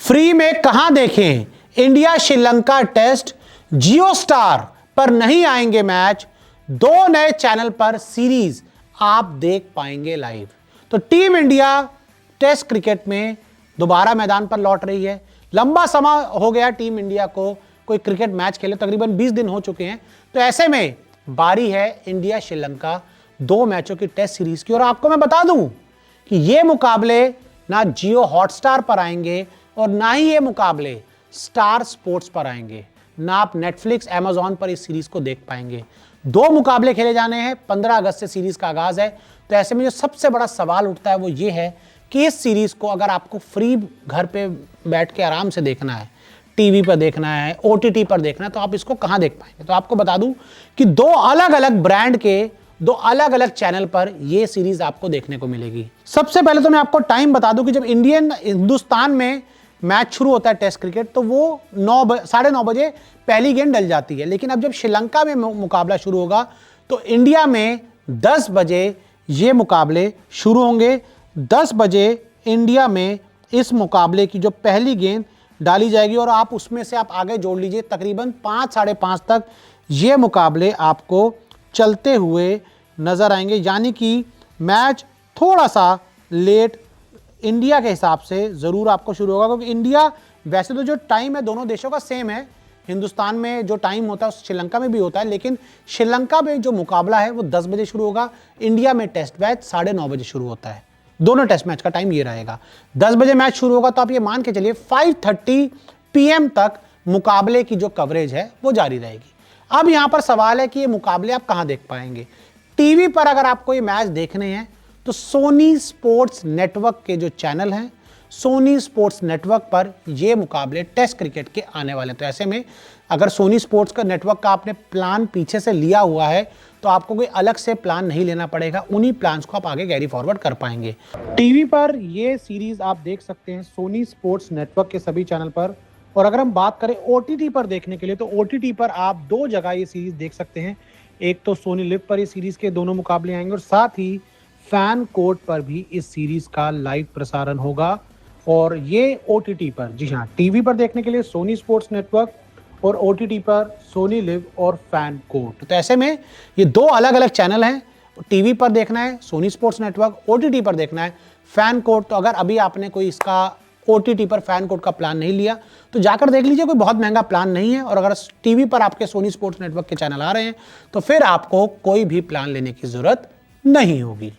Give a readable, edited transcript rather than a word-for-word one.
Free में कहां देखें इंडिया श्रीलंका टेस्ट। जियो स्टार पर नहीं आएंगे मैच, दो नए चैनल पर सीरीज आप देख पाएंगे लाइव। तो टीम इंडिया टेस्ट क्रिकेट में दोबारा मैदान पर लौट रही है। लंबा समय हो गया टीम इंडिया को कोई क्रिकेट मैच खेले, तकरीबन 20 दिन हो चुके हैं। तो ऐसे में बारी है इंडिया श्रीलंका दो मैचों की टेस्ट सीरीज की। और आपको मैं बता दूं कि ये मुकाबले ना जियो हॉटस्टार पर आएंगे और ना ही ये मुकाबले स्टार स्पोर्ट्स पर आएंगे, ना आप नेटफ्लिक्स अमेजॉन पर इस सीरीज को देख पाएंगे। दो मुकाबले खेले जाने हैं, 15 अगस्त से सीरीज का आगाज है। तो ऐसे में जो सबसे बड़ा सवाल उठता है वो ये है कि इस सीरीज को अगर आपको फ्री घर पे बैठ के आराम से देखना है, टीवी पर देखना है, ओटीटी पर देखना है, तो आप इसको कहां देख पाएंगे। तो आपको बता दूं कि दो अलग अलग ब्रांड के दो अलग अलग चैनल पर यह सीरीज आपको देखने को मिलेगी। सबसे पहले तो मैं आपको टाइम बता दूं कि जब हिंदुस्तान में मैच शुरू होता है टेस्ट क्रिकेट, तो वो 9:30 बजे पहली गेंद डल जाती है। लेकिन अब जब श्रीलंका में मुकाबला शुरू होगा तो इंडिया में 10 बजे ये मुकाबले शुरू होंगे। 10 बजे इंडिया में इस मुकाबले की जो पहली गेंद डाली जाएगी और आप उसमें से आप आगे जोड़ लीजिए, तकरीबन 5 साढ़े 5 तक ये मुकाबले आपको चलते हुए नजर आएंगे। यानी कि मैच थोड़ा सा लेट इंडिया के हिसाब से ज़रूर आपको शुरू होगा, क्योंकि इंडिया वैसे तो जो टाइम है दोनों देशों का सेम है। हिंदुस्तान में जो टाइम होता है श्रीलंका में भी होता है, लेकिन श्रीलंका में जो मुकाबला है वो 10 बजे शुरू होगा। इंडिया में टेस्ट मैच 9:30 बजे शुरू होता है। दोनों टेस्ट मैच का टाइम ये रहेगा। 10 बजे मैच शुरू होगा तो आप ये मान के चलिए 5:30 PM तक मुकाबले की जो कवरेज है वो जारी रहेगी। अब यहां पर सवाल है कि ये मुकाबले आप कहां देख पाएंगे। टीवी पर अगर आपको ये मैच देखने हैं तो सोनी स्पोर्ट्स नेटवर्क के जो चैनल हैं, सोनी स्पोर्ट्स नेटवर्क पर ये मुकाबले टेस्ट क्रिकेट के आने वाले हैं। तो ऐसे में अगर सोनी स्पोर्ट्स का नेटवर्क का आपने प्लान पीछे से लिया हुआ है तो आपको कोई अलग से प्लान नहीं लेना पड़ेगा, उन्हीं प्लान्स को आप आगे कैरी फॉरवर्ड कर पाएंगे। टीवी पर ये सीरीज आप देख सकते हैं सोनी स्पोर्ट्स नेटवर्क के सभी चैनल पर। और अगर हम बात करें ओटीटी पर देखने के लिए, तो ओटीटी पर आप दो जगह ये सीरीज देख सकते हैं। एक तो सोनी लिव पर ये सीरीज के दोनों मुकाबले आएंगे और साथ ही फैन कोर्ट पर भी इस सीरीज का लाइव प्रसारण होगा। और ये ओटीटी पर, जी हाँ, टीवी पर देखने के लिए सोनी स्पोर्ट्स नेटवर्क और ओटीटी पर सोनी लिव और फैन कोर्ट। तो ऐसे में ये दो अलग अलग चैनल हैं। टीवी पर देखना है सोनी स्पोर्ट्स नेटवर्क, ओटीटी पर देखना है फैन कोर्ट। तो अगर अभी आपने कोई इसका ओटीटी पर फैन कोर्ट का प्लान नहीं लिया तो जाकर देख लीजिए, कोई बहुत महंगा प्लान नहीं है। और अगर टीवी पर आपके सोनी स्पोर्ट्स नेटवर्क के चैनल आ रहे हैं तो फिर आपको कोई भी प्लान लेने की जरूरत नहीं होगी।